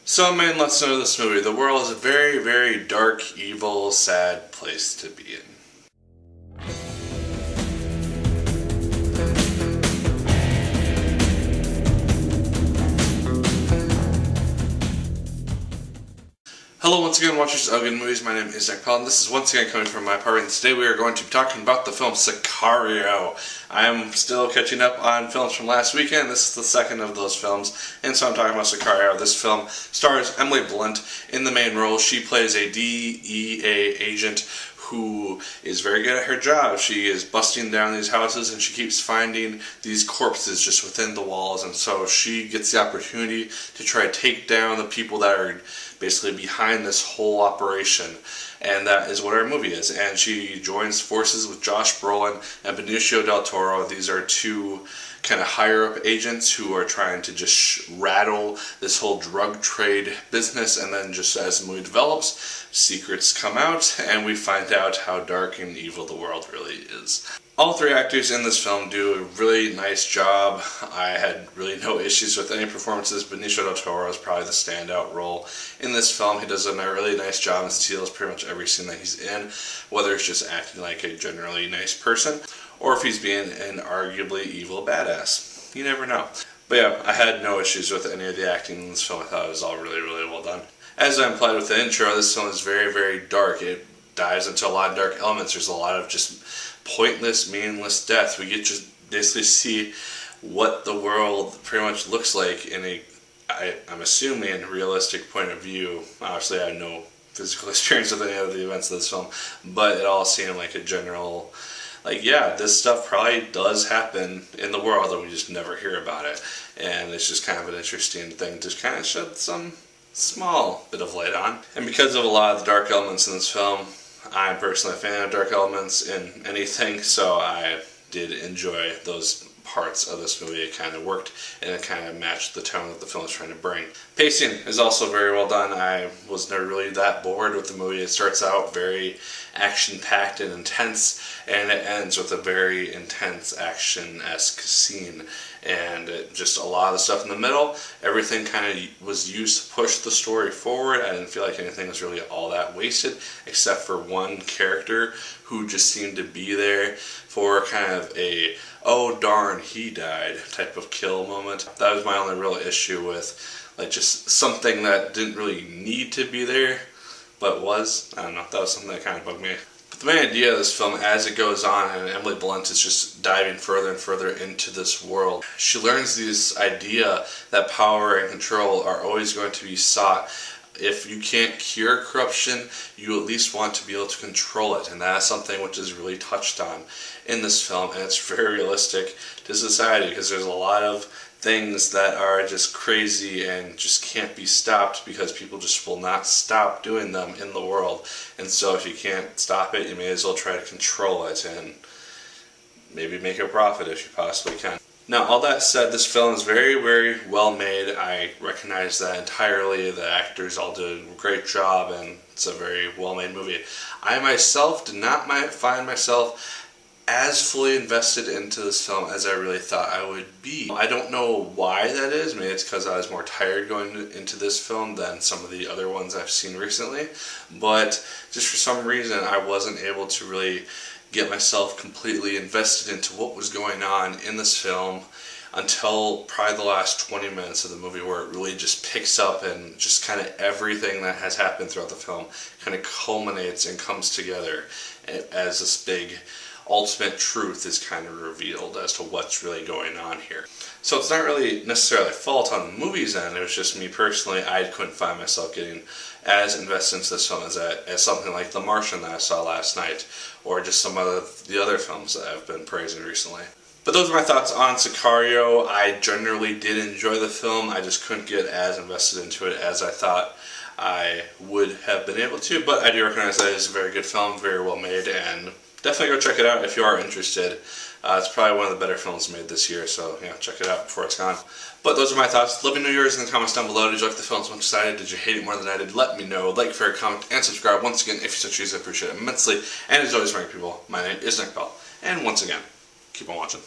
So, main lesson of this movie: the world is a very, very dark, evil, sad place to be in. Hello once again, watchers of Good Movies. My name is Nick Pell, and this is once again coming from my apartment. Today we are going to be talking about the film Sicario. I am still catching up on films from last weekend. This is the second of those films, and so I'm talking about Sicario. This film stars Emily Blunt in the main role. She plays a DEA agent who is very good at her job. She is busting down these houses and she keeps finding these corpses just within the walls, and so she gets the opportunity to try to take down the people that are basically behind this whole operation, and that is what our movie is. And she joins forces with Josh Brolin and Benicio del Toro. These are two kind of higher up agents who are trying to just rattle this whole drug trade business, and then just as the movie develops, secrets come out and we find out how dark and evil the world really is. All three actors in this film do a really nice job. I had really no issues with any performances. Benicio del Toro is probably the standout role in this film. He does a really nice job and steals pretty much every scene that he's in, whether it's just acting like a generally nice person or if he's being an arguably evil badass. You never know. But yeah, I had no issues with any of the acting in this film. I thought it was all really, really well done. As I implied with the intro, this film is very, very dark. It dives into a lot of dark elements. There's a lot of just pointless, meaningless death. We get to basically see what the world pretty much looks like in a, I'm assuming, realistic point of view. Obviously, I have no physical experience with any of the events of this film, but it all seemed like a general, like, yeah, this stuff probably does happen in the world and we just never hear about it. And it's just kind of an interesting thing to kind of shed some small bit of light on. And because of a lot of the dark elements in this film, I'm personally a fan of dark elements in anything, so I did enjoy those parts of this movie. It kind of worked, and it kind of matched the tone that the film was trying to bring. Pacing is also very well done. I was never really that bored with the movie. It starts out very action-packed and intense, and it ends with a very intense action-esque scene. And just a lot of the stuff in the middle, everything kind of was used to push the story forward. I didn't feel like anything was really all that wasted, except for one character who just seemed to be there for kind of a, oh darn, he died type of kill moment. That was my only real issue with, like, just something that didn't really need to be there, but was. I don't know, that was something that kind of bugged me. But the main idea of this film, as it goes on, and Emily Blunt is just diving further and further into this world, she learns this idea that power and control are always going to be sought. If you can't cure corruption, you at least want to be able to control it, and that's something which is really touched on in this film, and it's very realistic to society, because there's a lot of things that are just crazy and just can't be stopped because people just will not stop doing them in the world. And so if you can't stop it, you may as well try to control it and maybe make a profit if you possibly can. Now, all that said, this film is very, very well made. I recognize that entirely. The actors all did a great job, and it's a very well made movie. I myself did not find myself as fully invested into this film as I really thought I would be. I don't know why that is. Maybe it's because I was more tired going into this film than some of the other ones I've seen recently, but just for some reason I wasn't able to really get myself completely invested into what was going on in this film until probably the last 20 minutes of the movie, where it really just picks up and just kind of everything that has happened throughout the film kind of culminates and comes together as this big ultimate truth is kind of revealed as to what's really going on here. So it's not really necessarily fault on the movie's end. It was just me personally, I couldn't find myself getting as invested into this film as something like The Martian that I saw last night, or just some of the other films that I've been praising recently. But those are my thoughts on Sicario. I generally did enjoy the film. I just couldn't get as invested into it as I thought I would have been able to, but I do recognize that it is a very good film, very well made, and definitely go check it out if you are interested. It's probably one of the better films made this year, so yeah, check it out before it's gone. But those are my thoughts. Let me know yours in the comments down below. Did you like the film as much as I did? Did you hate it more than I did? Let me know. Like, favorite, comment, and subscribe. Once again, if you so choose, I appreciate it immensely. And as always, my people, my name is Nick Pell. And once again, keep on watching.